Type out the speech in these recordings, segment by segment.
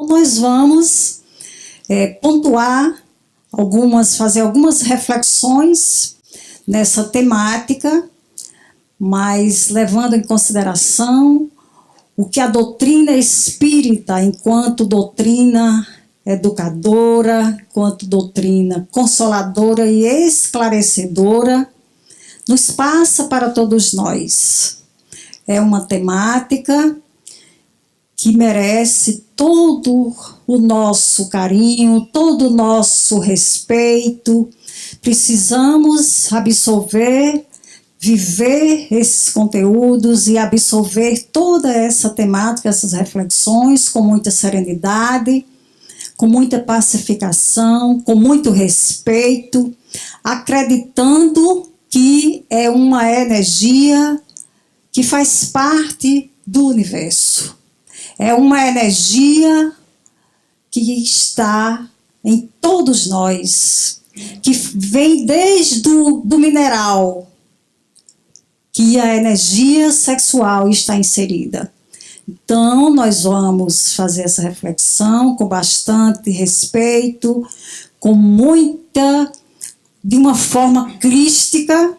Nós vamos fazer algumas reflexões nessa temática, mas levando em consideração o que a doutrina espírita, enquanto doutrina educadora, enquanto doutrina consoladora e esclarecedora, nos passa para todos nós. É uma temática que merece todo o nosso carinho, todo o nosso respeito. Precisamos absorver, viver esses conteúdos e absorver toda essa temática, essas reflexões com muita serenidade, com muita pacificação, com muito respeito, acreditando que é uma energia que faz parte do universo. É uma energia que está em todos nós, que vem desde do mineral, que a energia sexual está inserida. Então, nós vamos fazer essa reflexão com bastante respeito, de uma forma crística,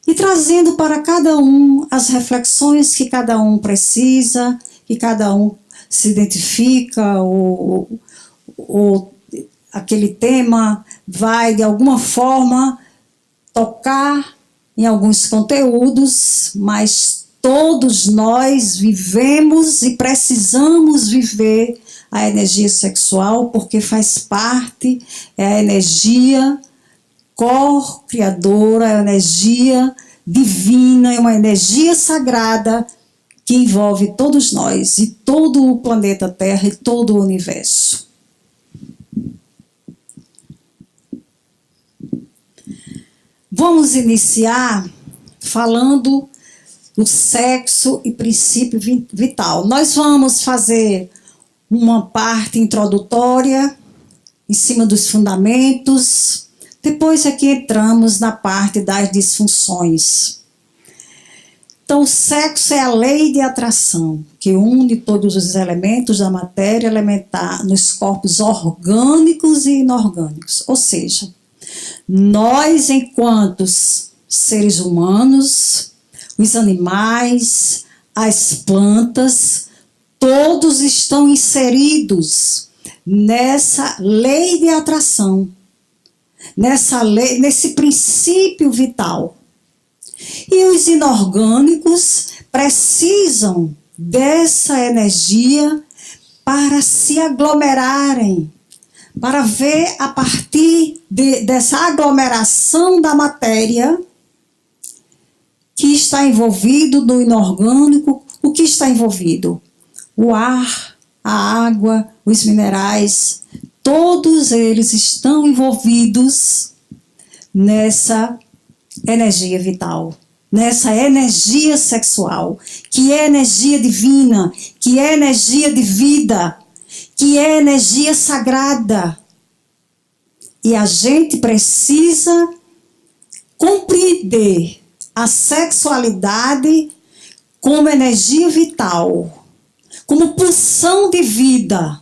e trazendo para cada um as reflexões que cada um precisa, que cada um se identifica, ou aquele tema vai, de alguma forma, tocar em alguns conteúdos, mas todos nós vivemos e precisamos viver a energia sexual, porque faz parte, é a energia co-criadora, é a energia divina, é uma energia sagrada que envolve todos nós e todo o planeta Terra e todo o universo. Vamos iniciar falando do sexo e princípio vital. Nós vamos fazer uma parte introdutória em cima dos fundamentos. Depois aqui entramos na parte das disfunções. Então, o sexo é a lei de atração, que une todos os elementos da matéria elementar nos corpos orgânicos e inorgânicos. Ou seja, nós, enquanto seres humanos, os animais, as plantas, todos estão inseridos nessa lei de atração, nesse princípio vital. E os inorgânicos precisam dessa energia para se aglomerarem, para ver a partir dessa aglomeração da matéria que está envolvido no inorgânico. O que está envolvido? O ar, a água, os minerais, todos eles estão envolvidos nessa energia vital, nessa energia sexual, que é energia divina, que é energia de vida, que é energia sagrada. E a gente precisa compreender a sexualidade como energia vital, como pulsão de vida,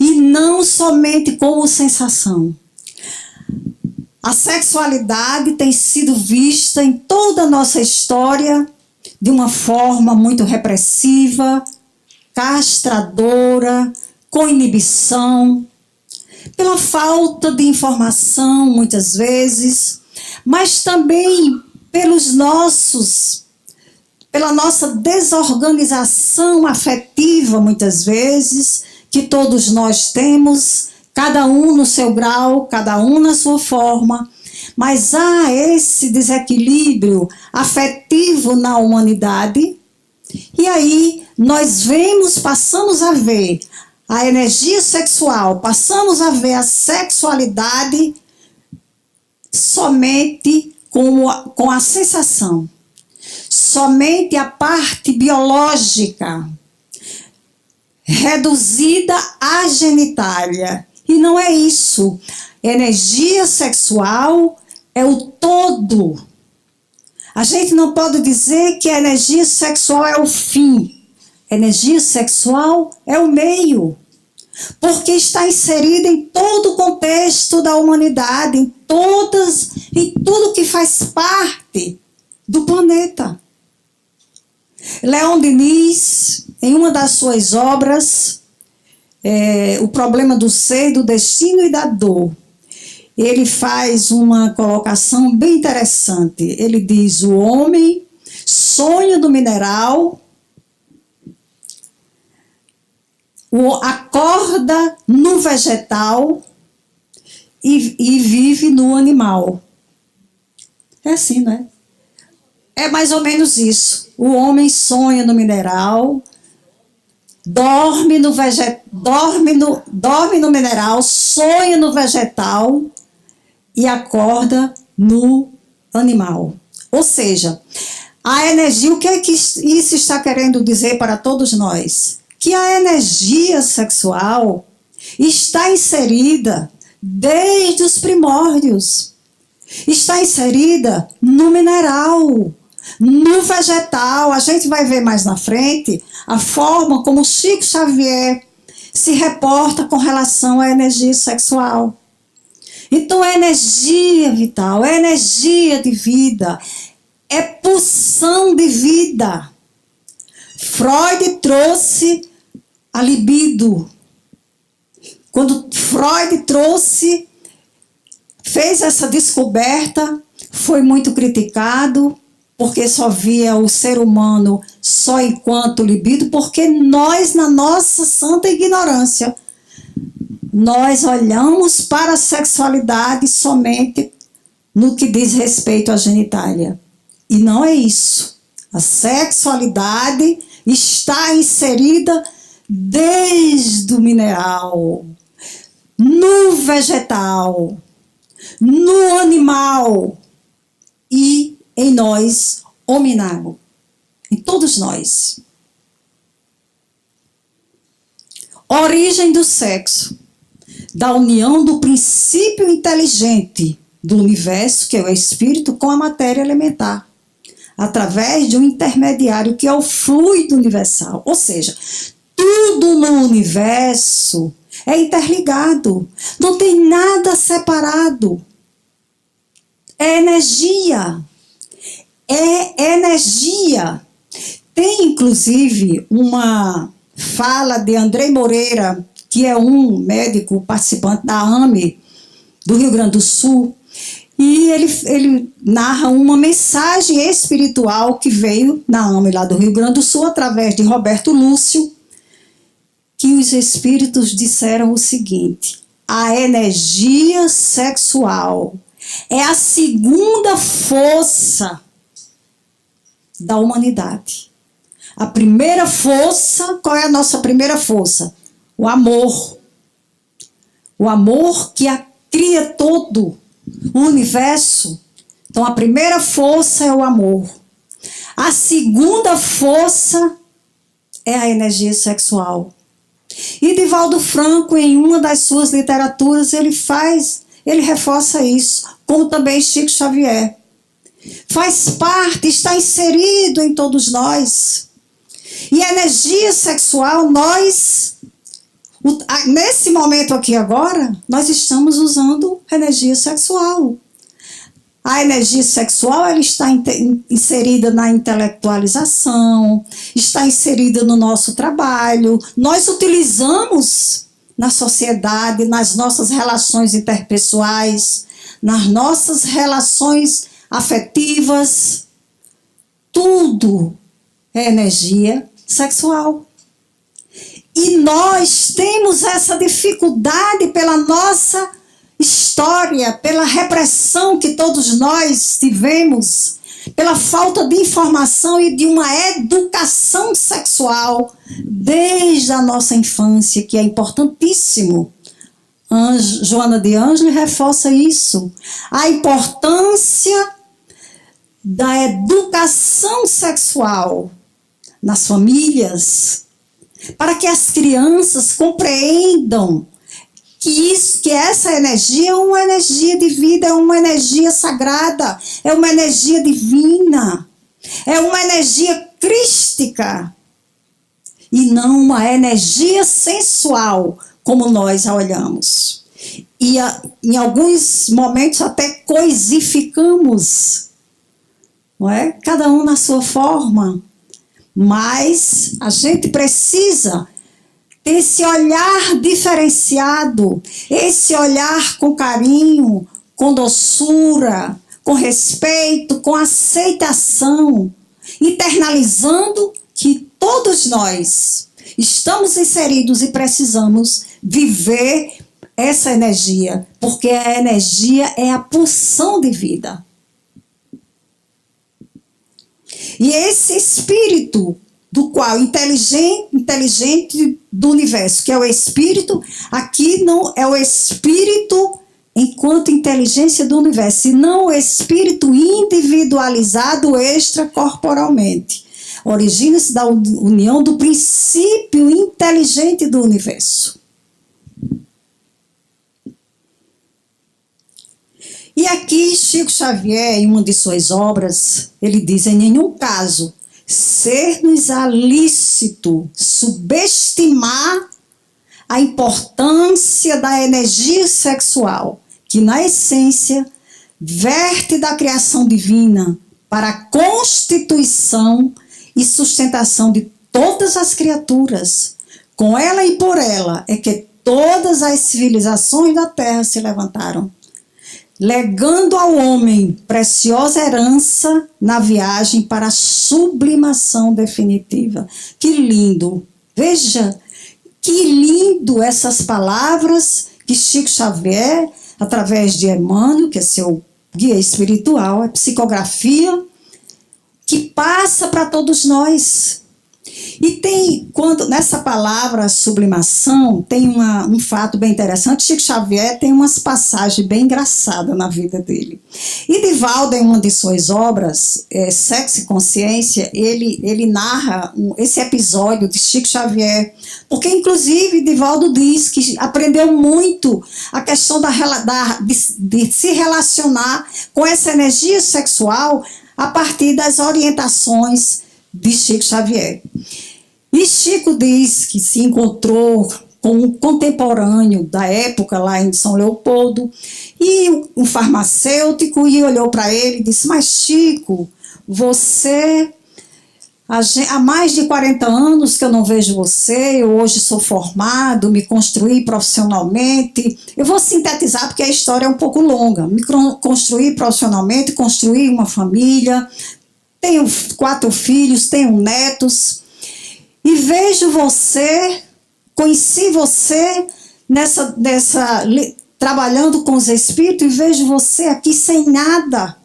e não somente como sensação. A sexualidade tem sido vista em toda a nossa história de uma forma muito repressiva, castradora, com inibição, pela falta de informação, muitas vezes, mas também pela nossa desorganização afetiva, muitas vezes, que todos nós temos, cada um no seu grau, cada um na sua forma, mas há esse desequilíbrio afetivo na humanidade, e aí nós passamos a ver a energia sexual, passamos a ver a sexualidade somente com a sensação, somente a parte biológica, reduzida à genitália. E não é isso. Energia sexual é o todo. A gente não pode dizer que a energia sexual é o fim. Energia sexual é o meio, porque está inserida em todo o contexto da humanidade, em tudo que faz parte do planeta. Leon Denis, em uma das suas obras, O Problema do Ser, do Destino e da Dor, ele faz uma colocação bem interessante. Ele diz: o homem sonha do mineral, acorda no vegetal e vive no animal. É assim, né? É mais ou menos isso. O homem sonha no mineral, dorme no mineral, sonha no vegetal e acorda no animal. Ou seja, a energia, o que é que isso está querendo dizer para todos nós? Que a energia sexual está inserida desde os primórdios. Está inserida no mineral, no vegetal. A gente vai ver mais na frente a forma como Chico Xavier se reporta com relação à energia sexual. Então, é energia vital, é energia de vida, é pulsão de vida. Freud trouxe a libido. Quando Freud fez essa descoberta, foi muito criticado, porque só via o ser humano só enquanto libido, porque nós, na nossa santa ignorância, nós olhamos para a sexualidade somente no que diz respeito à genitália. E não é isso. A sexualidade está inserida desde o mineral, no vegetal, no animal e em nós, hominário, em todos nós. Origem do sexo, da união do princípio inteligente do universo, que é o espírito, com a matéria elementar, através de um intermediário que é o fluido universal. Ou seja, tudo no universo é interligado, não tem nada separado. É energia. É energia. Tem, inclusive, uma fala de Andrei Moreira, que é um médico participante da AME do Rio Grande do Sul, e ele narra uma mensagem espiritual que veio na AME lá do Rio Grande do Sul, através de Roberto Lúcio, que os espíritos disseram o seguinte: a energia sexual é a segunda força da humanidade. A primeira força, qual é a nossa primeira força? O amor. O amor que cria todo o universo. Então, a primeira força é o amor. A segunda força é a energia sexual. E Divaldo Franco, em uma das suas literaturas, ele reforça isso, como também Chico Xavier. Faz parte, está inserido em todos nós. E a energia sexual, nesse momento aqui agora, nós estamos usando energia sexual. A energia sexual, ela está inserida na intelectualização, está inserida no nosso trabalho. Nós utilizamos na sociedade, nas nossas relações interpessoais, nas nossas relações afetivas. Tudo é energia sexual. E nós temos essa dificuldade pela nossa história, pela repressão que todos nós tivemos, pela falta de informação e de uma educação sexual desde a nossa infância, que é importantíssimo. Joana de Ângeles reforça isso. A importância da educação sexual nas famílias, para que as crianças compreendam que essa energia é uma energia de vida, é uma energia sagrada, é uma energia divina, é uma energia crística. e não uma energia sensual, como nós a olhamos. E em alguns momentos até coisificamos, não é? Cada um na sua forma. Mas a gente precisa ter esse olhar diferenciado, esse olhar com carinho, com doçura, com respeito, com aceitação, internalizando que todos nós estamos inseridos e precisamos viver essa energia, porque a energia é a pulsão de vida. E esse espírito do qual inteligente do universo, que é o espírito, aqui não é o espírito enquanto inteligência do universo, e não o espírito individualizado extracorporalmente. Origina-se da união do princípio inteligente do universo. E aqui Chico Xavier, em uma de suas obras, ele diz: em nenhum caso ser-nos-á lícito subestimar a importância da energia sexual, que na essência verte da criação divina para a constituição e sustentação de todas as criaturas. Com ela e por ela é que todas as civilizações da Terra se levantaram, legando ao homem preciosa herança na viagem para a sublimação definitiva. Que lindo! Veja, que lindo essas palavras que Chico Xavier, através de Emmanuel, que é seu guia espiritual, é psicografia, que passa para todos nós. E tem, nessa palavra sublimação, tem um fato bem interessante. Chico Xavier tem umas passagens bem engraçadas na vida dele. E Divaldo, em uma de suas obras, Sexo e Consciência, ele narra esse episódio de Chico Xavier, porque inclusive Divaldo diz que aprendeu muito a questão de se relacionar com essa energia sexual a partir das orientações de Chico Xavier. E Chico diz que se encontrou com um contemporâneo da época lá em São Leopoldo, e um farmacêutico, e olhou para ele e disse: mas Chico, você, há mais de 40 anos que eu não vejo você, eu hoje sou formado, me construí profissionalmente. Eu vou sintetizar porque a história é um pouco longa. Me construí profissionalmente, construí uma família, tenho 4 filhos, tenho netos, e vejo você, conheci você trabalhando com os espíritos, e vejo você aqui sem nada.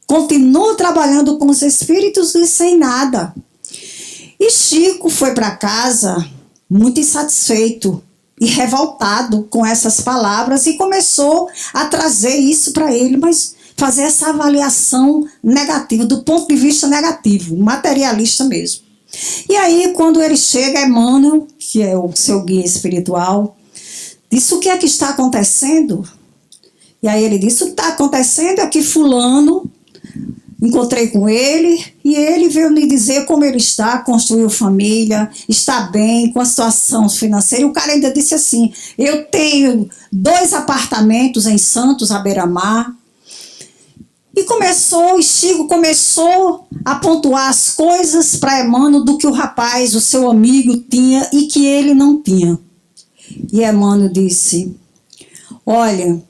Continuo trabalhando com os espíritos e sem nada. E Chico foi para casa muito insatisfeito e revoltado com essas palavras, e começou a trazer isso para ele, mas fazer essa avaliação negativa, do ponto de vista negativo, materialista mesmo. E aí, quando ele chega, Emmanuel, que é o seu guia espiritual, disse: o que é que está acontecendo? E aí ele disse: o que está acontecendo é que fulano, encontrei com ele, e ele veio me dizer como ele está, construiu família, está bem, com a situação financeira. E o cara ainda disse assim: eu tenho 2 apartamentos em Santos, à beira-mar. E Chico começou a pontuar as coisas para Emmanuel do que o rapaz, o seu amigo, tinha e que ele não tinha. E Emmanuel disse: olha,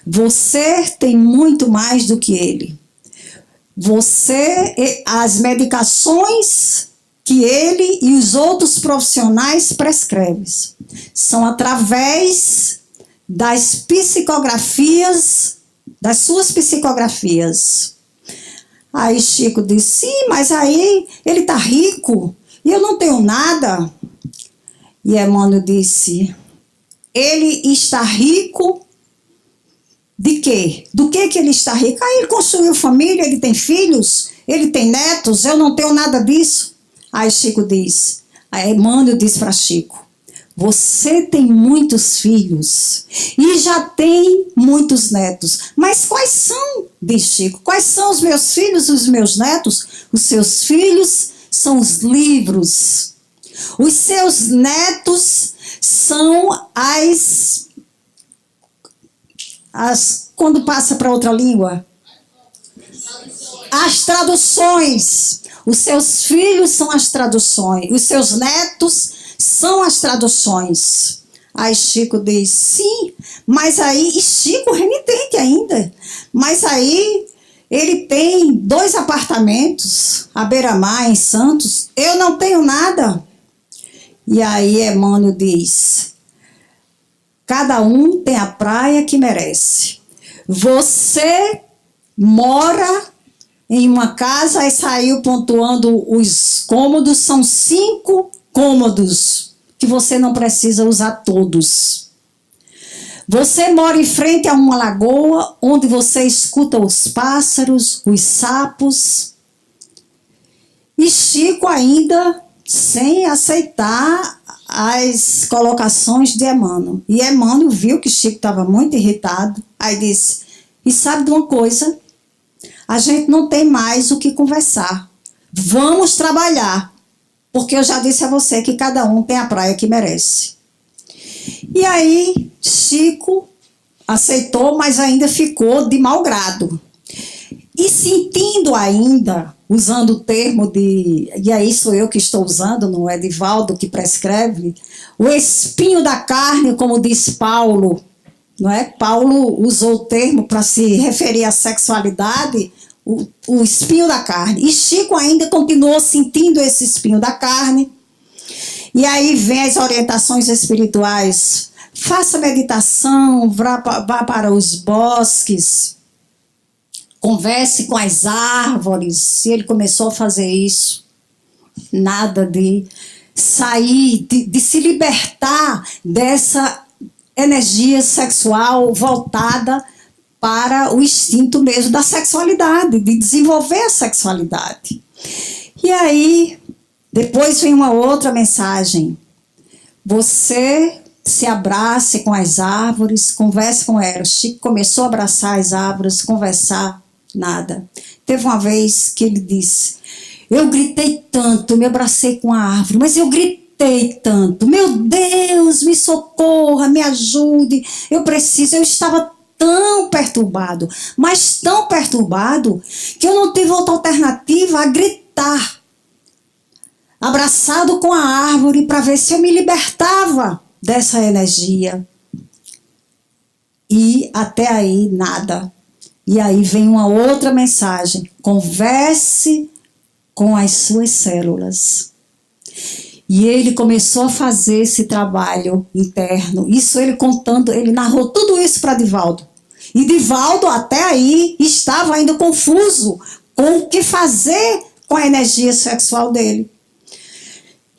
você tem muito mais do que ele. As medicações que ele e os outros profissionais prescrevem são através das psicografias, das suas psicografias. Aí Chico disse: sim, mas aí ele está rico e eu não tenho nada. E Emmanuel disse: ele está rico de quê? Do que ele está rico? Aí ele construiu família, ele tem filhos, ele tem netos, eu não tenho nada disso. Aí Chico diz, aí Emmanuel diz para Chico: você tem muitos filhos e já tem muitos netos. Mas quais são, diz Chico, quais são os meus filhos e os meus netos? Os seus filhos são os livros. Os seus netos são quando passa para outra língua, as traduções. Os seus filhos são as traduções. Os seus netos são as traduções. Aí Chico diz, sim, mas aí, e Chico renitente ainda, mas aí ele tem 2 apartamentos à beira-mar, em Santos, eu não tenho nada. E aí Emmanuel diz, cada um tem a praia que merece. Você mora em uma casa e saiu pontuando os cômodos, são 5 cômodos que você não precisa usar todos. Você mora em frente a uma lagoa onde você escuta os pássaros, os sapos. E Chico ainda sem aceitar as colocações de Emmanuel. E Emmanuel viu que Chico estava muito irritado. Aí disse, e sabe de uma coisa? A gente não tem mais o que conversar. Vamos trabalhar. Porque eu já disse a você que cada um tem a praia que merece. E aí, Chico aceitou, mas ainda ficou de mau grado. E sentindo ainda, usando o termo de... E aí sou eu que estou usando, não é Divaldo que prescreve, o espinho da carne, como diz Paulo, não é? Paulo usou o termo para se referir à sexualidade, o espinho da carne. E Chico ainda continuou sentindo esse espinho da carne. E aí vem as orientações espirituais. Faça meditação, vá para os bosques, converse com as árvores. E ele começou a fazer isso. Nada de sair, de se libertar dessa energia sexual voltada para o instinto mesmo da sexualidade, de desenvolver a sexualidade. E aí, depois vem uma outra mensagem. Você se abrace com as árvores, converse com elas. Chico começou a abraçar as árvores, conversar, nada. Teve uma vez que ele disse, eu gritei tanto, me abracei com a árvore, mas eu gritei tanto, meu Deus, me socorra, me ajude, eu estava tão perturbado, mas tão perturbado, que eu não tive outra alternativa a gritar, abraçado com a árvore, para ver se eu me libertava dessa energia. E até aí, nada. E aí vem uma outra mensagem, converse com as suas células. E ele começou a fazer esse trabalho interno. Isso ele contando, ele narrou tudo isso para Divaldo. E Divaldo até aí estava ainda confuso com o que fazer com a energia sexual dele.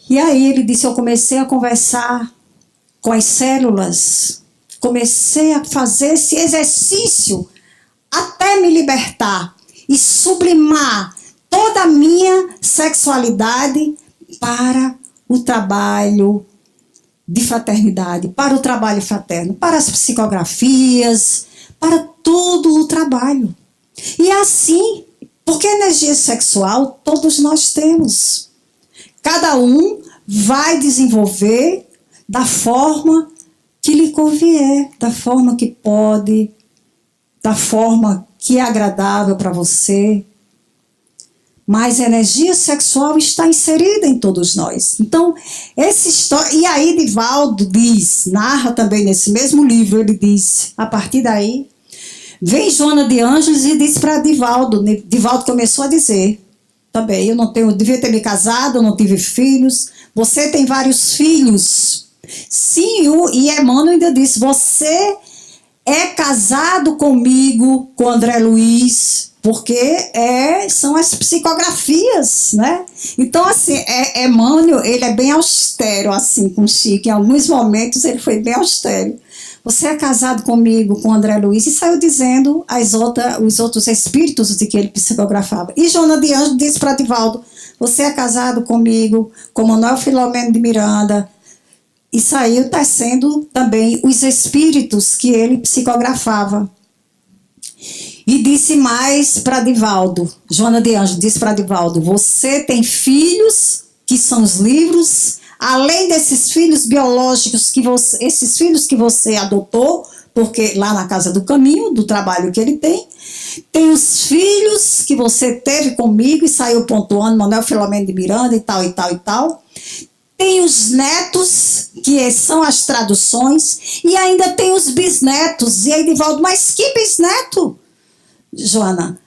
E aí ele disse, eu comecei a conversar com as células, comecei a fazer esse exercício até me libertar e sublimar toda a minha sexualidade para o trabalho de fraternidade, para o trabalho fraterno, para as psicografias, para todo o trabalho. E assim, porque energia sexual todos nós temos. Cada um vai desenvolver da forma que lhe convier, da forma que pode, da forma que é agradável para você. Mas a energia sexual está inserida em todos nós. Então, essa história... E aí Divaldo diz, narra também nesse mesmo livro, ele diz, a partir daí, vem Joana de Ângeles e diz para Divaldo, Divaldo começou a dizer, também, devia ter me casado, eu não tive filhos, você tem vários filhos. Sim, e Emmanuel ainda disse, você é casado comigo, com André Luiz, porque são as psicografias, né? Então, assim, Emmanuel, ele é bem austero, assim, com Chico. Em alguns momentos, ele foi bem austero. Você é casado comigo, com André Luiz, e saiu dizendo os outros espíritos de que ele psicografava. E Joana de Ângeles disse para Divaldo, você é casado comigo, com Manuel Filomeno de Miranda, e saiu tecendo também os espíritos que ele psicografava. E disse mais para Divaldo, Joana de Ângeles disse para Divaldo, você tem filhos, que são os livros, além desses filhos biológicos esses filhos que você adotou, porque lá na Casa do Caminho, do trabalho que ele tem os filhos que você teve comigo e saiu pontuando, Manuel Filomeno de Miranda e tal, e tal, e tal. Tem os netos, que são as traduções, e ainda tem os bisnetos. E aí, Divaldo, mas que bisneto? Joana,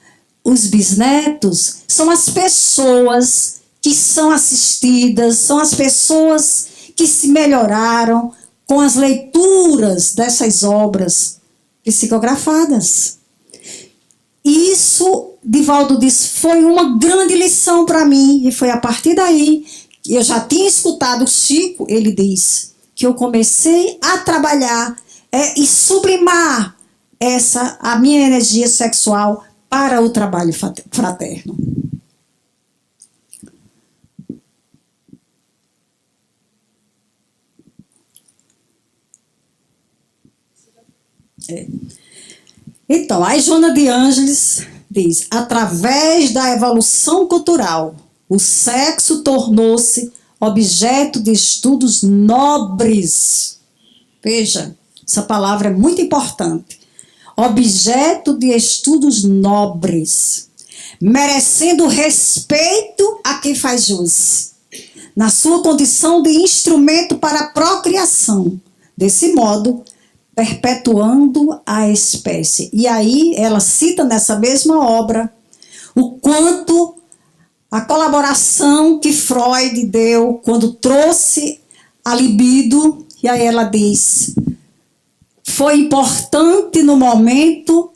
os bisnetos são as pessoas que são assistidas, são as pessoas que se melhoraram com as leituras dessas obras psicografadas. Isso, Divaldo disse, foi uma grande lição para mim, e foi a partir daí, eu já tinha escutado o Chico, ele diz, que eu comecei a trabalhar e sublimar a minha energia sexual para o trabalho fraterno. Então, aí Joana de Ângeles diz, através da evolução cultural, o sexo tornou-se objeto de estudos nobres. Veja, essa palavra é muito importante. Objeto de estudos nobres, merecendo respeito a quem faz jus, na sua condição de instrumento para a procriação. Desse modo, perpetuando a espécie. E aí ela cita nessa mesma obra o quanto a colaboração que Freud deu quando trouxe a libido, e aí ela diz, foi importante no momento,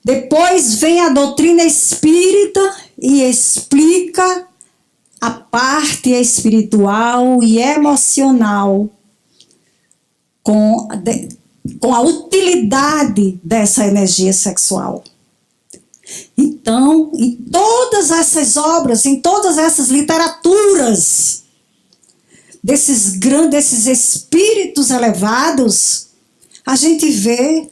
depois vem a doutrina espírita e explica a parte espiritual e emocional com a utilidade dessa energia sexual. Então, em todas essas obras, em todas essas literaturas desses espíritos elevados, a gente vê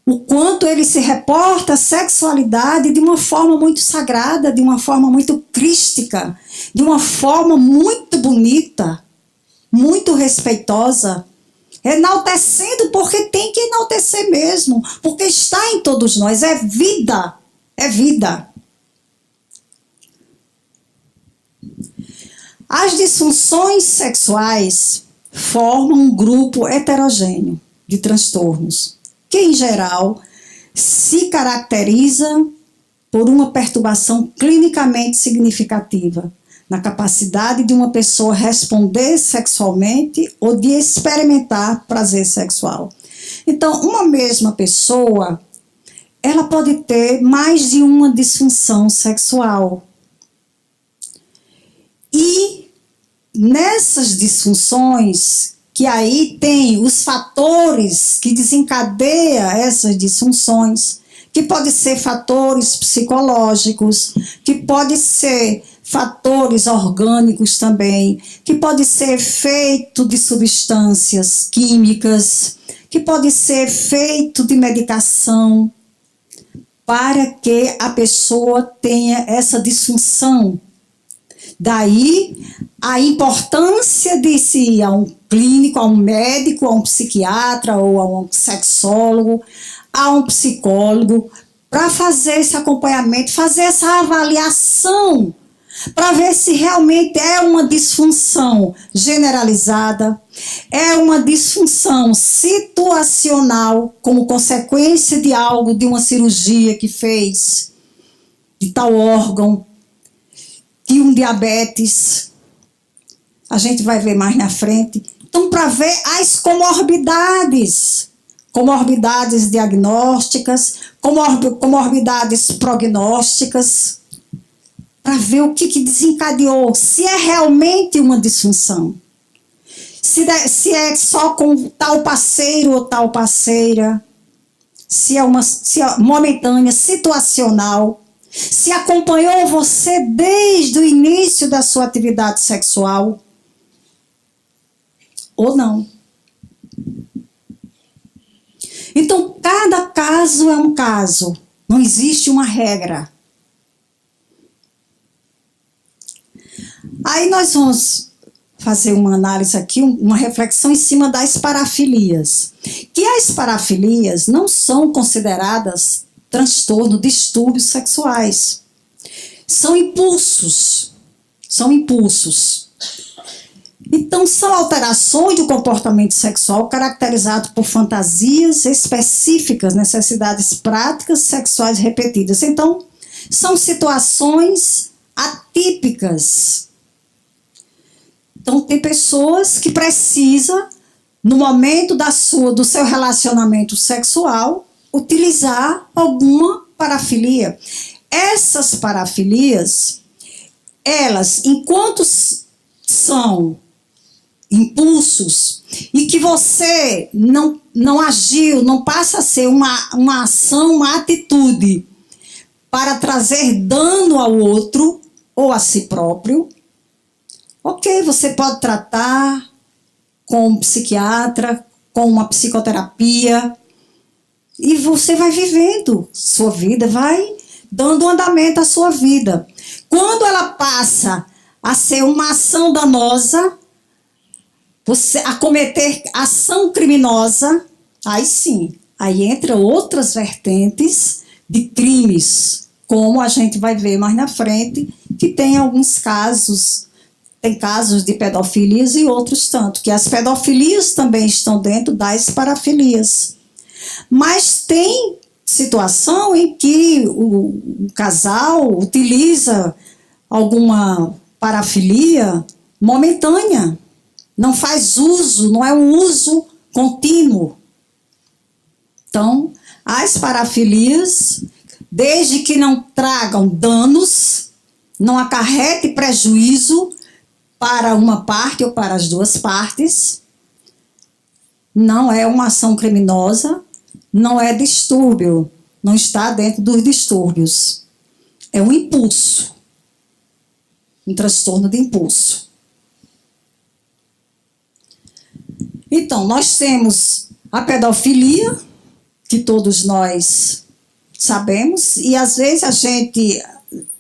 o quanto ele se reporta à sexualidade de uma forma muito sagrada, de uma forma muito crística, de uma forma muito bonita, muito respeitosa, enaltecendo porque tem que enaltecer mesmo, porque está em todos nós, é vida, é vida. As disfunções sexuais formam um grupo heterogêneo de transtornos, que em geral se caracteriza por uma perturbação clinicamente significativa na capacidade de uma pessoa responder sexualmente ou de experimentar prazer sexual. Então, uma mesma pessoa, ela pode ter mais de uma disfunção sexual. E nessas disfunções, que aí tem os fatores que desencadeiam essas disfunções, que pode ser fatores psicológicos, que pode ser fatores orgânicos também, que pode ser efeito de substâncias químicas, que pode ser efeito de medicação, para que a pessoa tenha essa disfunção. Daí a importância de se ir a um clínico, a um médico, a um psiquiatra ou a um sexólogo, a um psicólogo, para fazer esse acompanhamento, fazer essa avaliação, para ver se realmente é uma disfunção generalizada, é uma disfunção situacional, como consequência de algo, de uma cirurgia que fez, de tal órgão, de um diabetes, a gente vai ver mais na frente. Então, para ver as comorbidades diagnósticas, comorbidades prognósticas, para ver o que desencadeou, se é realmente uma disfunção, se é só com tal parceiro ou tal parceira, se é momentânea, situacional, se acompanhou você desde o início da sua atividade sexual ou não. Então, cada caso é um caso, não existe uma regra. Aí nós vamos fazer uma análise aqui, uma reflexão em cima das parafilias. Que as parafilias não são consideradas transtorno, distúrbios sexuais. São impulsos. São impulsos. Então, são alterações do comportamento sexual caracterizado por fantasias específicas, necessidades práticas sexuais repetidas. Então, são situações atípicas. Então, tem pessoas que precisam, no momento do seu relacionamento sexual, utilizar alguma parafilia. Essas parafilias, elas, enquanto são impulsos e que você não agiu, não passa a ser uma ação, uma atitude para trazer dano ao outro ou a si próprio, ok, você pode tratar com um psiquiatra, com uma psicoterapia, e você vai vivendo sua vida, vai dando andamento à sua vida. Quando ela passa a ser uma ação danosa, você a cometer ação criminosa, aí sim, aí entra outras vertentes de crimes, como a gente vai ver mais na frente, que tem alguns casos, tem casos de pedofilias e outros tanto, que as pedofilias também estão dentro das parafilias. Mas tem situação em que o casal utiliza alguma parafilia momentânea, não faz uso, não é um uso contínuo. Então, as parafilias, desde que não tragam danos, não acarrete prejuízo para uma parte ou para as duas partes, não é uma ação criminosa, não é distúrbio, não está dentro dos distúrbios. É um impulso, um transtorno de impulso. Então, nós temos a pedofilia, que todos nós sabemos, e às vezes a gente...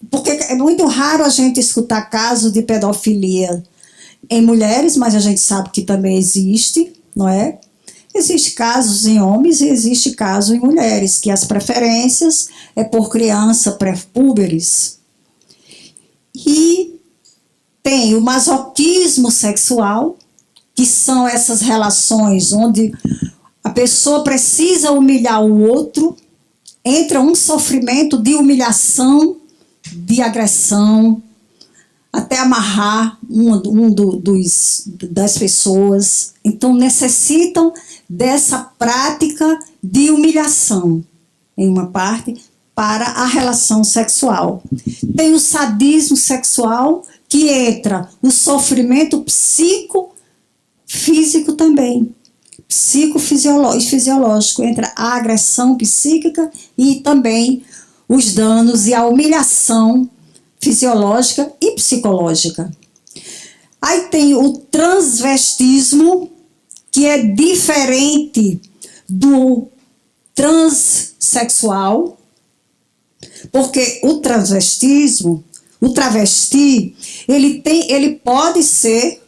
Porque é muito raro a gente escutar casos de pedofilia em mulheres, mas a gente sabe que também existe, não é? Existem casos em homens e existe caso em mulheres, que as preferências é por criança pré-púberes. E tem o masoquismo sexual, que são essas relações onde a pessoa precisa humilhar o outro, entra um sofrimento de humilhação, de agressão, até amarrar das pessoas. Então, necessitam dessa prática de humilhação, em uma parte, para a relação sexual. Tem o sadismo sexual, que entra o sofrimento psicofísico também, psicofisiológico, entra a agressão psíquica e também os danos e a humilhação fisiológica e psicológica. Aí tem o transvestismo, que é diferente do transexual, porque o transvestismo, o travesti, ele pode ser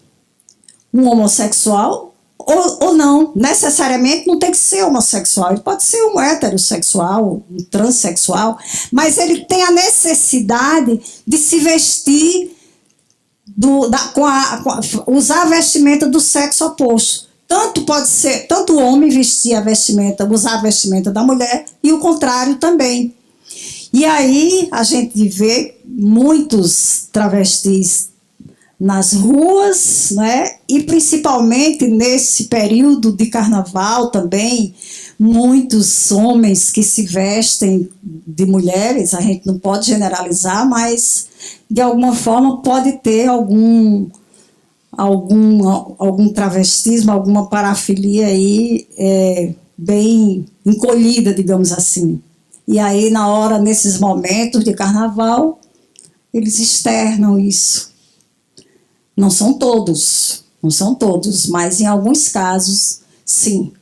um homossexual ou não, necessariamente não tem que ser homossexual, ele pode ser um heterossexual, um transexual, mas ele tem a necessidade de se vestir, usar a vestimenta do sexo oposto. Tanto pode ser, tanto o homem vestir usar a vestimenta da mulher, e o contrário também. E aí a gente vê muitos travestis nas ruas, né? E principalmente nesse período de carnaval também, muitos homens que se vestem de mulheres, a gente não pode generalizar, mas de alguma forma pode ter algum travestismo, alguma parafilia aí bem encolhida, digamos assim. E aí, nesses momentos de carnaval, eles externam isso. Não são todos, mas em alguns casos, sim.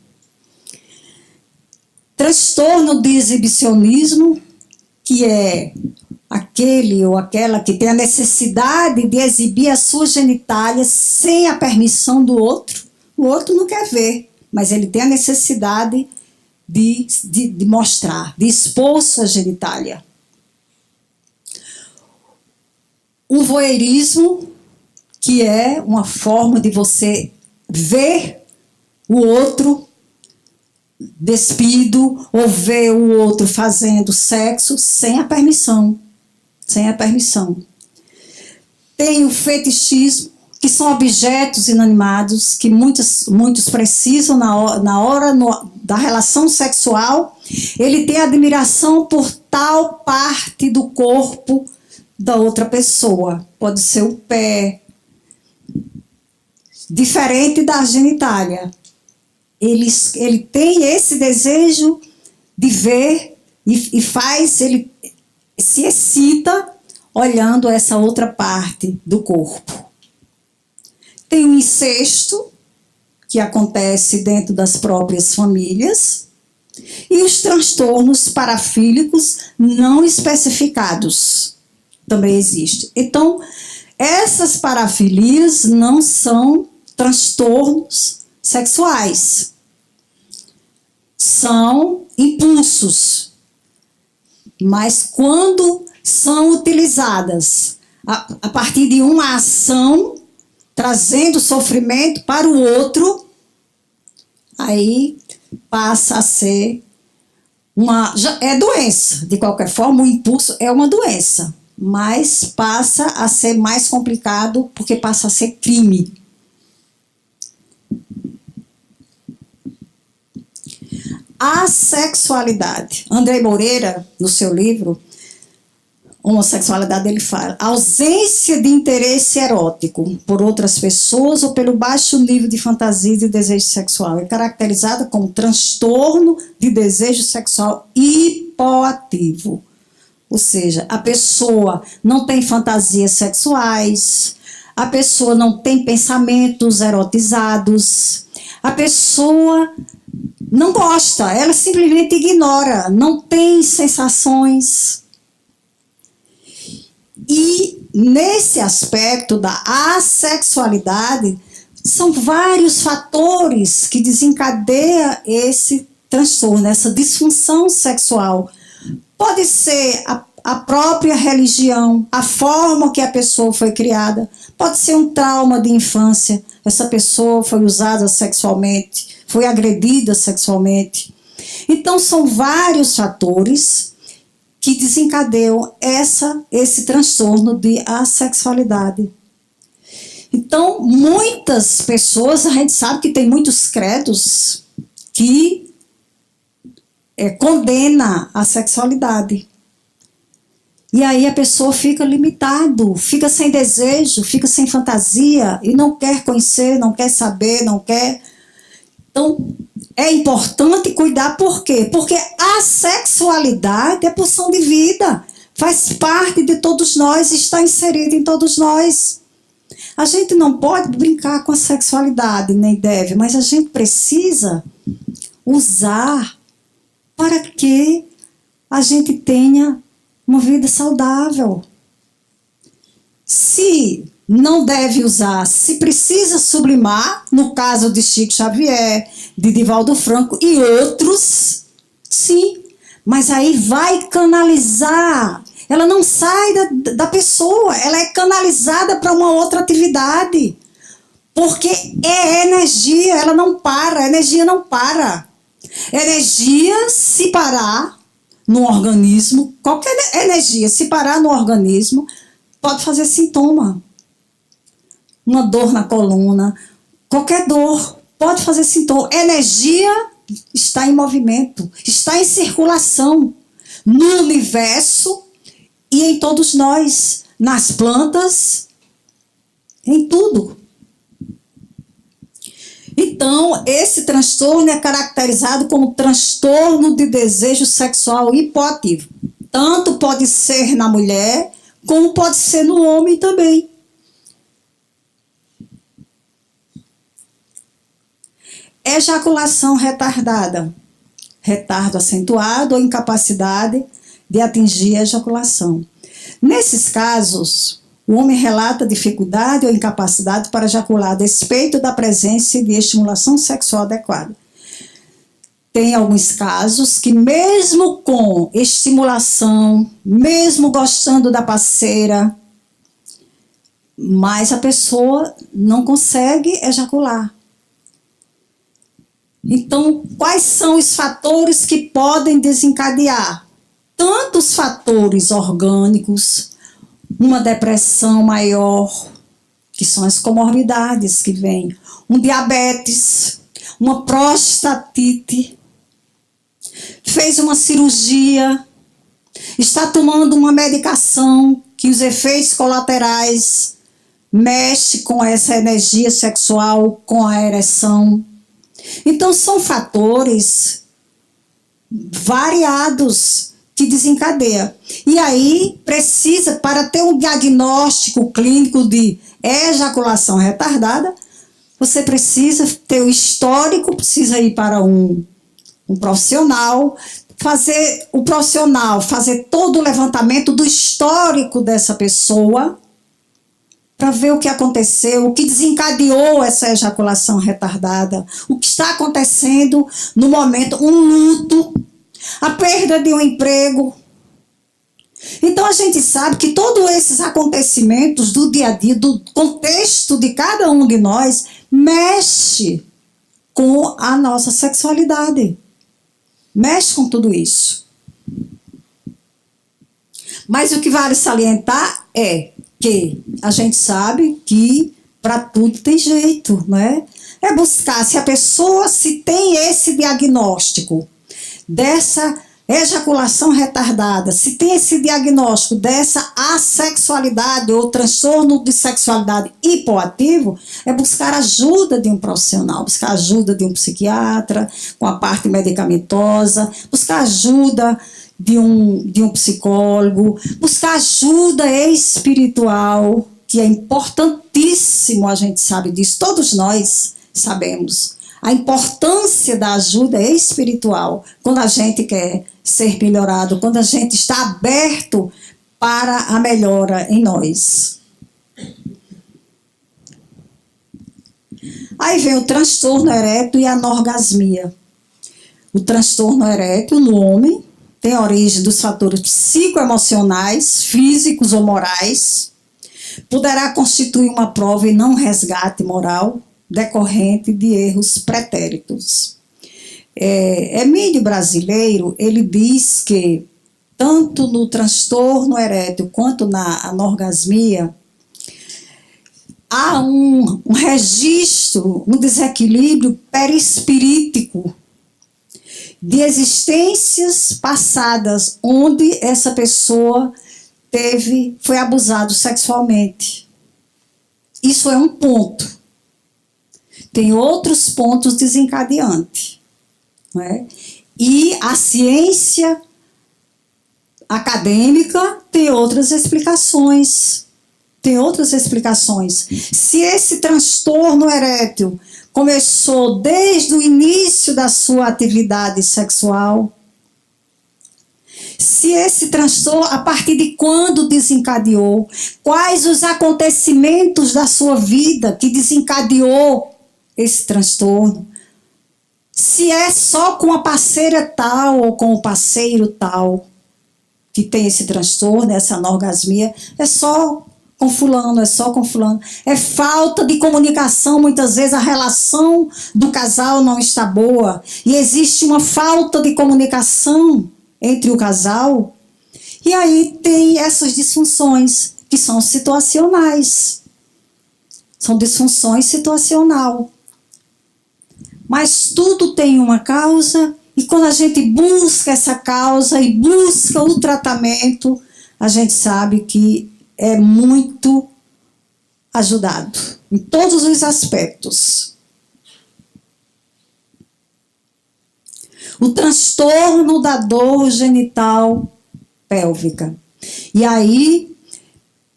Transtorno de exibicionismo, que é aquele ou aquela que tem a necessidade de exibir as suas genitálias sem a permissão do outro. O outro não quer ver, mas ele tem a necessidade de mostrar, de expor sua genitália. O voyeurismo, que é uma forma de você ver o outro despido ou ver o outro fazendo sexo sem a permissão. Sem a permissão. Tem o fetichismo, que são objetos inanimados que muitos precisam na hora da relação sexual. Ele tem admiração por tal parte do corpo da outra pessoa. Pode ser o pé, diferente da genitália. Ele tem esse desejo de ver e faz, ele se excita olhando essa outra parte do corpo. Tem o incesto, que acontece dentro das próprias famílias, e os transtornos parafílicos não especificados também existem. Então, essas parafilias não são transtornos sexuais, são impulsos, mas quando são utilizadas a partir de uma ação trazendo sofrimento para o outro, aí passa a ser é doença. De qualquer forma, o impulso é uma doença, mas passa a ser mais complicado porque passa a ser crime. A sexualidade. André Moreira, no seu livro Homossexualidade, ele fala: a ausência de interesse erótico por outras pessoas ou pelo baixo nível de fantasia e de desejo sexual é caracterizada como transtorno de desejo sexual hipoativo. Ou seja, a pessoa não tem fantasias sexuais, a pessoa não tem pensamentos erotizados, a pessoa não gosta, ela simplesmente ignora, não tem sensações. E nesse aspecto da assexualidade, são vários fatores que desencadeiam esse transtorno, essa disfunção sexual. Pode ser a própria religião, a forma que a pessoa foi criada, pode ser um trauma de infância, essa pessoa foi usada sexualmente, foi agredida sexualmente. Então, são vários fatores que desencadeiam esse transtorno de assexualidade. Então, muitas pessoas, a gente sabe que tem muitos credos que condena a sexualidade. E aí a pessoa fica limitado, fica sem desejo, fica sem fantasia e não quer conhecer, não quer saber, não quer. Então, é importante cuidar, por quê? Porque a sexualidade é porção de vida, faz parte de todos nós, está inserida em todos nós. A gente não pode brincar com a sexualidade, nem deve, mas a gente precisa usar para que a gente tenha uma vida saudável. Se não deve usar, se precisa sublimar, no caso de Chico Xavier, de Divaldo Franco e outros, sim, mas aí vai canalizar. Ela não sai da pessoa, ela é canalizada para uma outra atividade, porque é energia, ela não para, a energia não para. Energia, se parar no organismo, qualquer energia, se parar no organismo, pode fazer sintoma. Uma dor na coluna, qualquer dor pode fazer sintoma. Energia está em movimento, está em circulação no universo e em todos nós, nas plantas, em tudo. Então, esse transtorno é caracterizado como transtorno de desejo sexual hipoativo. Tanto pode ser na mulher, como pode ser no homem também. Ejaculação retardada. Retardo acentuado ou incapacidade de atingir a ejaculação. Nesses casos, o homem relata dificuldade ou incapacidade para ejacular a despeito da presença de estimulação sexual adequada. Tem alguns casos que mesmo com estimulação, mesmo gostando da parceira, mas a pessoa não consegue ejacular. Então, quais são os fatores que podem desencadear? Tanto os fatores orgânicos, uma depressão maior, que são as comorbidades que vêm, um diabetes, uma prostatite, fez uma cirurgia, está tomando uma medicação que os efeitos colaterais mexem com essa energia sexual, com a ereção. Então, são fatores variados que desencadeiam. E aí, precisa, para ter um diagnóstico clínico de ejaculação retardada, você precisa ter o histórico, precisa ir para um profissional, fazer todo o levantamento do histórico dessa pessoa, para ver o que aconteceu, o que desencadeou essa ejaculação retardada, o que está acontecendo no momento, um luto, a perda de um emprego. Então a gente sabe que todos esses acontecimentos do dia a dia, do contexto de cada um de nós, mexe com a nossa sexualidade. Mexe com tudo isso. Mas o que vale salientar é que a gente sabe que para tudo tem jeito, né? É buscar se a pessoa se tem esse diagnóstico dessa ejaculação retardada, se tem esse diagnóstico dessa assexualidade ou transtorno de sexualidade hipoativo, é buscar ajuda de um profissional, buscar ajuda de um psiquiatra, com a parte medicamentosa, buscar ajuda de um psicólogo, buscar ajuda espiritual, que é importantíssimo, a gente sabe disso, todos nós sabemos a importância da ajuda espiritual quando a gente quer ser melhorado, quando a gente está aberto para a melhora em nós. Aí vem o transtorno erétil e a anorgasmia. O transtorno erétil no homem tem origem dos fatores psicoemocionais, físicos ou morais, poderá constituir uma prova e não resgate moral decorrente de erros pretéritos. Emílio Brasileiro, ele diz que tanto no transtorno erétil quanto na anorgasmia há um registro, um desequilíbrio perispirítico de existências passadas onde essa pessoa foi abusado sexualmente. Isso é um ponto. Tem outros pontos desencadeantes, não é? E a ciência acadêmica tem outras explicações. Se esse transtorno erétil começou desde o início da sua atividade sexual, se esse transtorno, a partir de quando desencadeou, quais os acontecimentos da sua vida que desencadeou esse transtorno, se é só com a parceira tal ou com o parceiro tal que tem esse transtorno, essa anorgasmia, é só com fulano, é falta de comunicação, muitas vezes a relação do casal não está boa e existe uma falta de comunicação entre o casal, e aí tem essas disfunções que são situacionais, são disfunções situacionais. Mas tudo tem uma causa, e quando a gente busca essa causa e busca o tratamento, a gente sabe que é muito ajudado em todos os aspectos. O transtorno da dor genital pélvica. E aí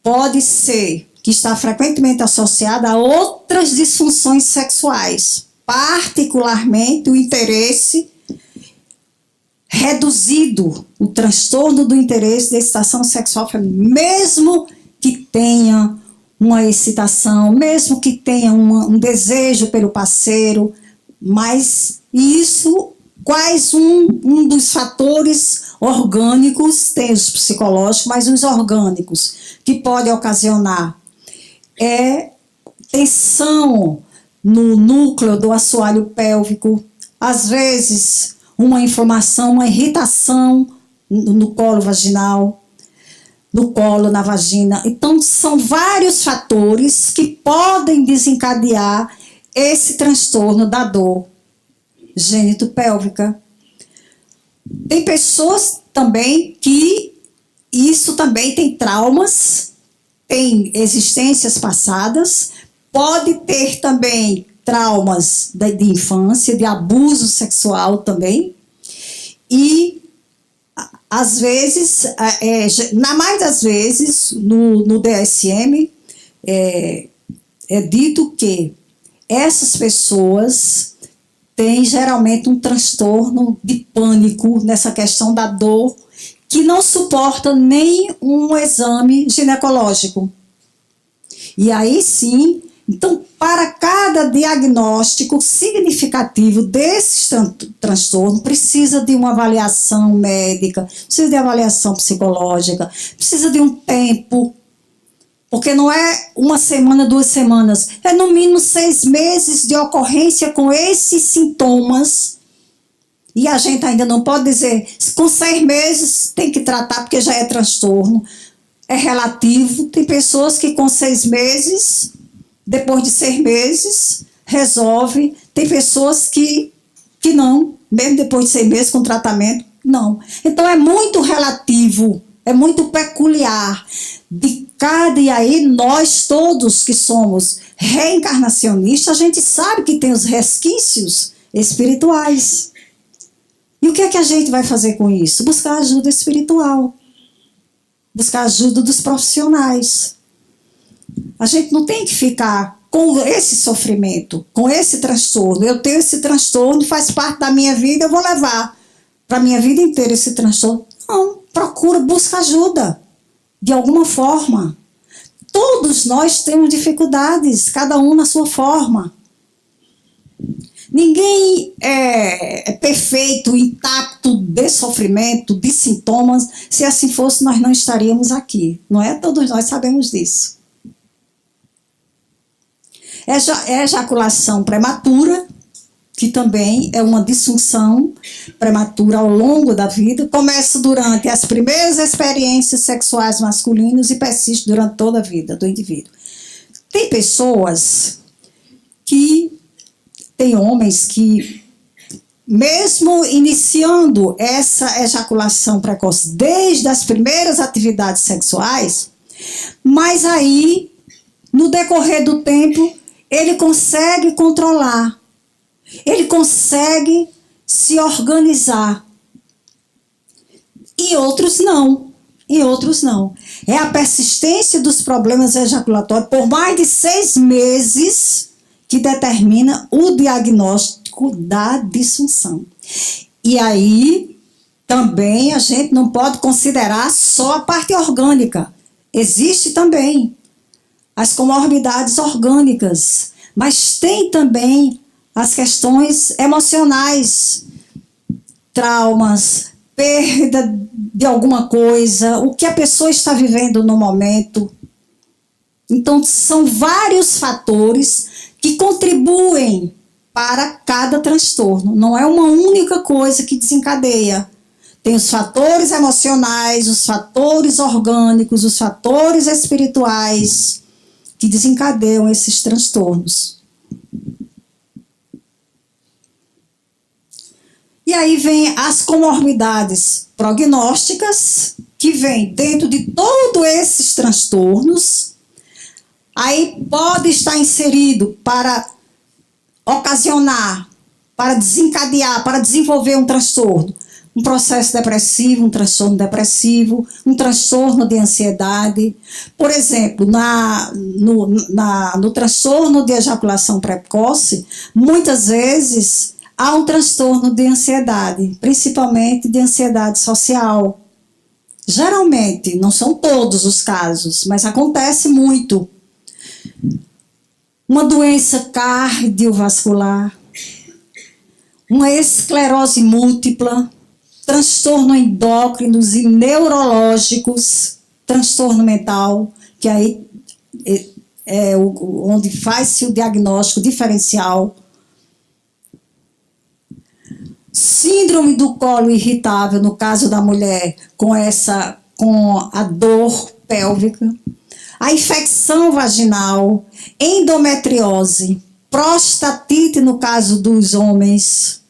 pode ser que está frequentemente associada a outras disfunções sexuais, particularmente o interesse reduzido o transtorno do interesse da excitação sexual feminina, mesmo que tenha uma excitação, mesmo que tenha um desejo pelo parceiro, mas isso, quais um dos fatores orgânicos, tem os psicológicos, mas os orgânicos, que pode ocasionar tensão no núcleo do assoalho pélvico, às vezes uma inflamação, uma irritação no colo vaginal, no colo, na vagina. Então, são vários fatores que podem desencadear esse transtorno da dor gênito-pélvica. Tem pessoas também que isso também tem traumas, tem existências passadas, pode ter também traumas de infância, de abuso sexual também, e às vezes, na maioria das vezes, no DSM, é dito que essas pessoas têm geralmente um transtorno de pânico nessa questão da dor, que não suporta nem um exame ginecológico. E aí sim, então, para cada diagnóstico significativo desse transtorno, precisa de uma avaliação médica, precisa de avaliação psicológica, precisa de um tempo, porque não é uma semana, 2 semanas, é no mínimo 6 meses de ocorrência com esses sintomas. E a gente ainda não pode dizer, com 6 meses tem que tratar porque já é transtorno. É relativo, tem pessoas que com 6 meses... Depois de 6 meses, resolve. Tem pessoas que não, mesmo depois de 6 meses com tratamento, não. Então, é muito relativo, é muito peculiar de cada... E aí, nós todos que somos reencarnacionistas, a gente sabe que tem os resquícios espirituais. E o que é que a gente vai fazer com isso? Buscar ajuda espiritual. Buscar ajuda dos profissionais. A gente não tem que ficar com esse sofrimento, com esse transtorno. Eu tenho esse transtorno, faz parte da minha vida, eu vou levar para a minha vida inteira esse transtorno. Não, procura, busca ajuda, de alguma forma. Todos nós temos dificuldades, cada um na sua forma. Ninguém é perfeito, intacto de sofrimento, de sintomas. Se assim fosse, nós não estaríamos aqui, não é? Todos nós sabemos disso. Ejaculação prematura, que também é uma disfunção prematura ao longo da vida, começa durante as primeiras experiências sexuais masculinas e persiste durante toda a vida do indivíduo. Tem pessoas tem homens que, mesmo iniciando essa ejaculação precoce desde as primeiras atividades sexuais, mas aí, no decorrer do tempo, ele consegue controlar, ele consegue se organizar. E outros não. É a persistência dos problemas ejaculatórios por mais de 6 meses que determina o diagnóstico da disfunção. E aí, também a gente não pode considerar só a parte orgânica. Existe também as comorbidades orgânicas, mas tem também as questões emocionais, traumas, perda de alguma coisa, o que a pessoa está vivendo no momento. Então, são vários fatores que contribuem para cada transtorno. Não é uma única coisa que desencadeia. Tem os fatores emocionais, os fatores orgânicos, os fatores espirituais que desencadeiam esses transtornos. E aí vem as comorbidades prognósticas, que vem dentro de todos esses transtornos. Aí pode estar inserido para ocasionar, para desencadear, para desenvolver um transtorno. Um processo depressivo, um transtorno depressivo, um transtorno de ansiedade. Por exemplo, no transtorno de ejaculação precoce, muitas vezes há um transtorno de ansiedade, principalmente de ansiedade social. Geralmente, não são todos os casos, mas acontece muito. Uma doença cardiovascular, uma esclerose múltipla, transtorno endócrinos e neurológicos, transtorno mental, que aí onde faz-se o diagnóstico diferencial. Síndrome do colo irritável, no caso da mulher, com a dor pélvica. A infecção vaginal, endometriose, prostatite no caso dos homens,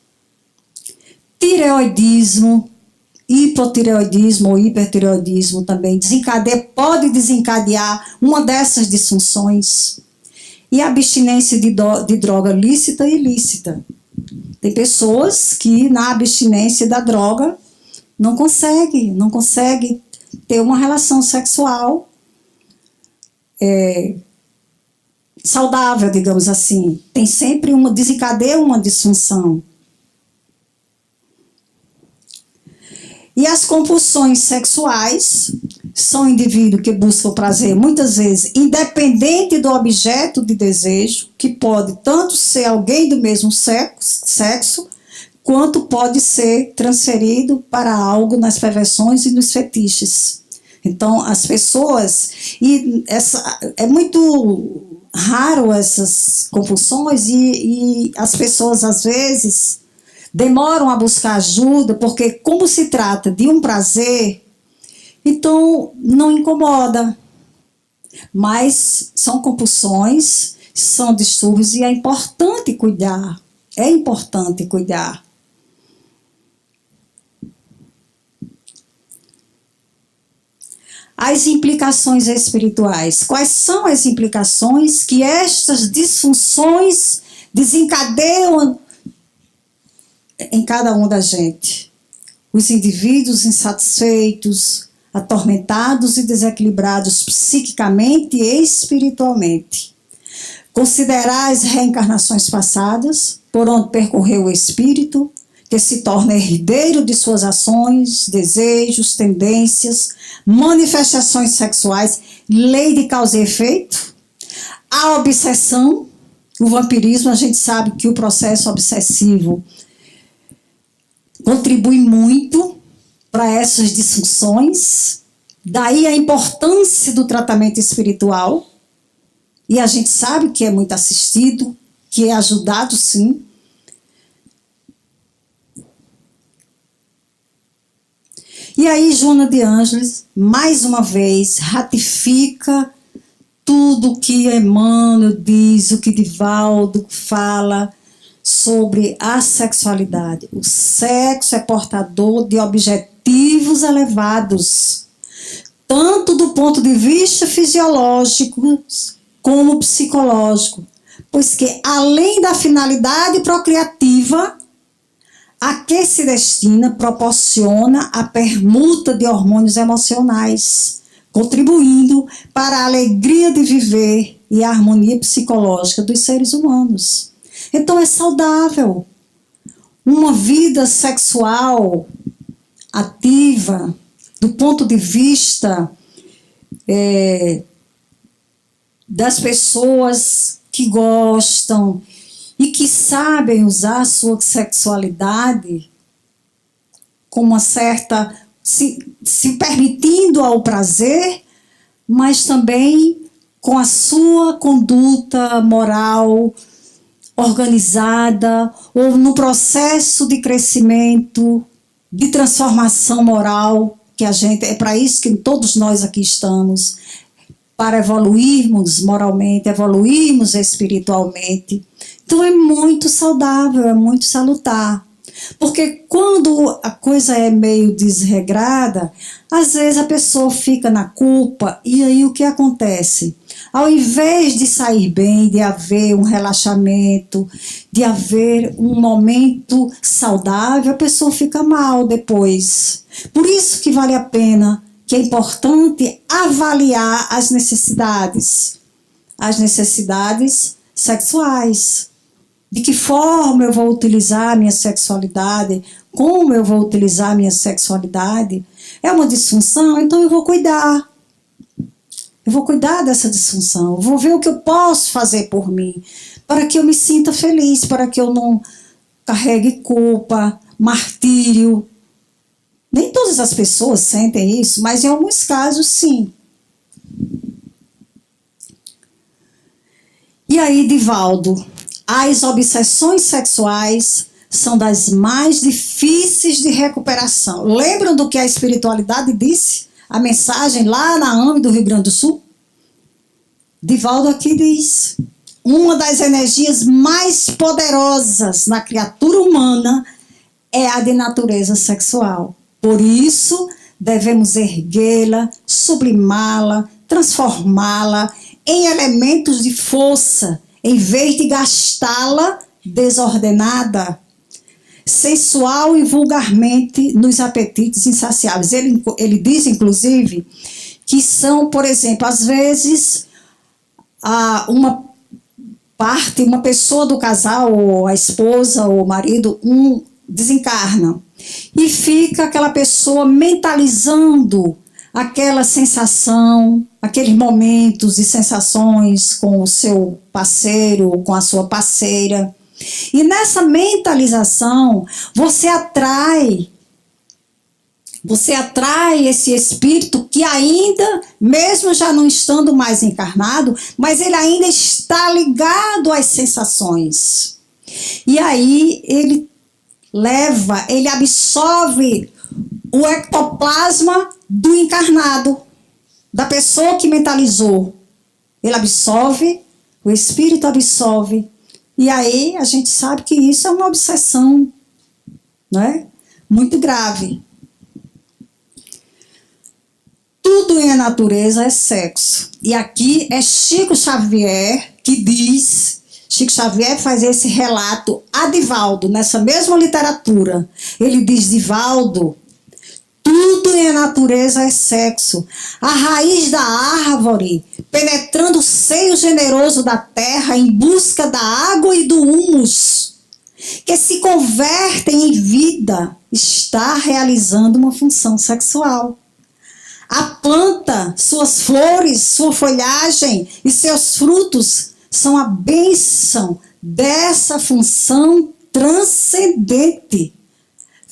tireoidismo, hipotireoidismo ou hipertireoidismo também pode desencadear uma dessas disfunções. E a abstinência de droga lícita e ilícita. Tem pessoas que na abstinência da droga não consegue ter uma relação sexual saudável, digamos assim. Tem sempre desencadeia uma disfunção. E as compulsões sexuais são indivíduos que buscam prazer, muitas vezes, independente do objeto de desejo, que pode tanto ser alguém do mesmo sexo, quanto pode ser transferido para algo nas perversões e nos fetiches. Então, as pessoas... é muito raro essas compulsões e as pessoas, às vezes, demoram a buscar ajuda, porque como se trata de um prazer, então não incomoda. Mas são compulsões, são distúrbios e é importante cuidar. É importante cuidar. As implicações espirituais. Quais são as implicações que estas disfunções desencadeiam em cada um da gente? Os indivíduos insatisfeitos, atormentados e desequilibrados psiquicamente e espiritualmente. Considerar as reencarnações passadas, por onde percorreu o espírito, que se torna herdeiro de suas ações, desejos, tendências, manifestações sexuais, lei de causa e efeito. A obsessão, o vampirismo, a gente sabe que o processo obsessivo contribui muito para essas disfunções, daí a importância do tratamento espiritual, e a gente sabe que é muito assistido, que é ajudado sim. E aí Joana de Ângeles, mais uma vez, ratifica tudo o que Emmanuel diz, o que Divaldo fala sobre a sexualidade. O sexo é portador de objetivos elevados, tanto do ponto de vista fisiológico como psicológico, pois que, além da finalidade procriativa, a que se destina proporciona a permuta de hormônios emocionais, contribuindo para a alegria de viver e a harmonia psicológica dos seres humanos. Então é saudável. Uma vida sexual ativa, do ponto de vista das pessoas que gostam e que sabem usar a sua sexualidade com uma certa... se permitindo ao prazer, mas também com a sua conduta moral organizada, ou no processo de crescimento, de transformação moral, que a gente... é para isso que todos nós aqui estamos, para evoluirmos moralmente, evoluirmos espiritualmente. Então é muito saudável, é muito salutar. Porque quando a coisa é meio desregrada, às vezes a pessoa fica na culpa, e aí o que acontece? Ao invés de sair bem, de haver um relaxamento, de haver um momento saudável, a pessoa fica mal depois. Por isso que vale a pena, que é importante avaliar as necessidades sexuais. De que forma eu vou utilizar a minha sexualidade? Como eu vou utilizar a minha sexualidade? É uma disfunção? Então eu vou cuidar. Eu vou cuidar dessa disfunção. Eu vou ver o que eu posso fazer por mim. Para que eu me sinta feliz. Para que eu não carregue culpa, martírio. Nem todas as pessoas sentem isso, mas em alguns casos sim. E aí, Divaldo, as obsessões sexuais são das mais difíceis de recuperação. Lembram do que a espiritualidade disse? A mensagem lá na AME do Rio Grande do Sul? Divaldo aqui diz: uma das energias mais poderosas na criatura humana é a de natureza sexual. Por isso, devemos erguê-la, sublimá-la, transformá-la em elementos de força, em vez de gastá-la desordenada, sensual e vulgarmente nos apetites insaciáveis. Ele diz, inclusive, que são, por exemplo, às vezes, uma pessoa do casal, ou a esposa, ou o marido, desencarna. E fica aquela pessoa mentalizando aquela sensação, aqueles momentos e sensações com o seu parceiro, com a sua parceira. E nessa mentalização, você atrai esse espírito que ainda, mesmo já não estando mais encarnado, mas ele ainda está ligado às sensações. E aí ele absorve o ectoplasma do encarnado, da pessoa que mentalizou. Ele absorve, o espírito absorve. E aí a gente sabe que isso é uma obsessão, né? Muito grave. Tudo em a natureza é sexo. E aqui é Chico Xavier que diz. Chico Xavier faz esse relato a Divaldo, nessa mesma literatura. Ele diz: Divaldo, tudo em a natureza é sexo. A raiz da árvore, penetrando o seio generoso da terra em busca da água e do humus, que se convertem em vida, está realizando uma função sexual. A planta, suas flores, sua folhagem e seus frutos são a bênção dessa função transcendente.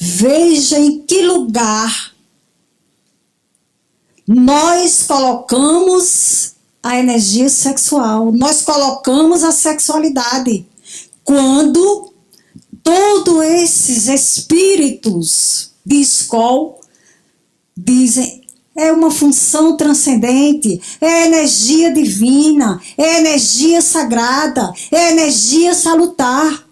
Veja em que lugar nós colocamos a energia sexual, nós colocamos a sexualidade. Quando todos esses espíritos de escola dizem: é uma função transcendente, é energia divina, é energia sagrada, é energia salutar.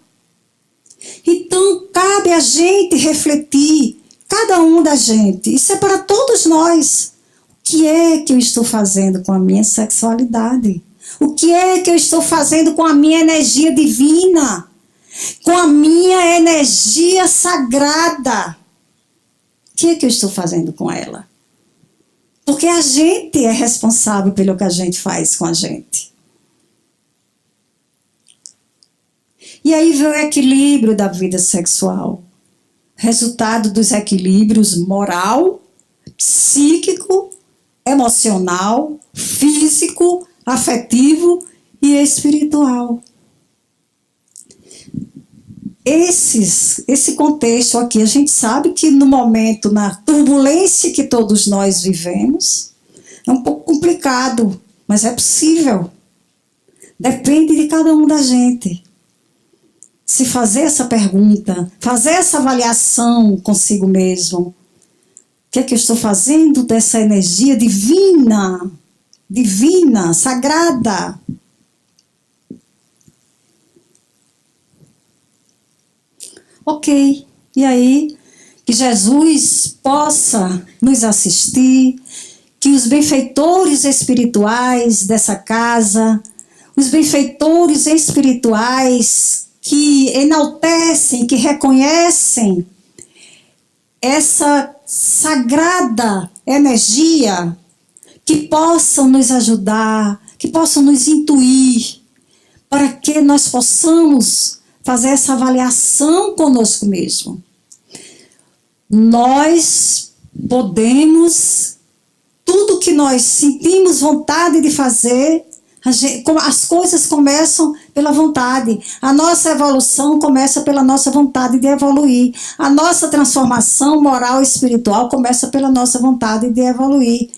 Então, cabe a gente refletir, cada um da gente, isso é para todos nós. O que é que eu estou fazendo com a minha sexualidade? O que é que eu estou fazendo com a minha energia divina? Com a minha energia sagrada? O que é que eu estou fazendo com ela? Porque a gente é responsável pelo que a gente faz com a gente. E aí vem o equilíbrio da vida sexual. Resultado dos equilíbrios moral, psíquico, emocional, físico, afetivo e espiritual. Esse contexto aqui, a gente sabe que no momento, na turbulência que todos nós vivemos, é um pouco complicado, mas é possível. Depende de cada um da gente. Se fazer essa pergunta, fazer essa avaliação consigo mesmo. O que é que eu estou fazendo dessa energia divina, sagrada? Ok, e aí, que Jesus possa nos assistir, que os benfeitores espirituais dessa casa, os benfeitores espirituais que enaltecem, que reconhecem essa sagrada energia, que possam nos ajudar, que possam nos intuir, para que nós possamos fazer essa avaliação conosco mesmo. Nós podemos, tudo que nós sentimos vontade de fazer, as coisas começam pela vontade. A nossa evolução começa pela nossa vontade de evoluir. A nossa transformação moral e espiritual começa pela nossa vontade de evoluir.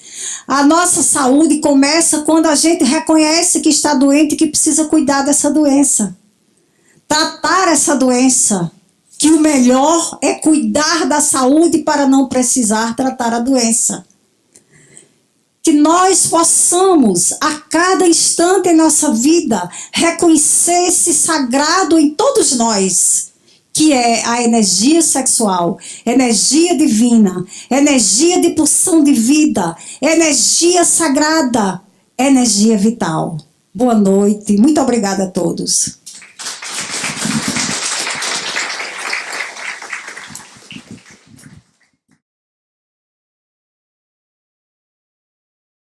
A nossa saúde começa quando a gente reconhece que está doente e que precisa cuidar dessa doença. Tratar essa doença. Que o melhor é cuidar da saúde para não precisar tratar a doença. Que nós possamos, a cada instante em nossa vida, reconhecer esse sagrado em todos nós, que é a energia sexual, energia divina, energia de pulsão de vida, energia sagrada, energia vital. Boa noite, muito obrigada a todos.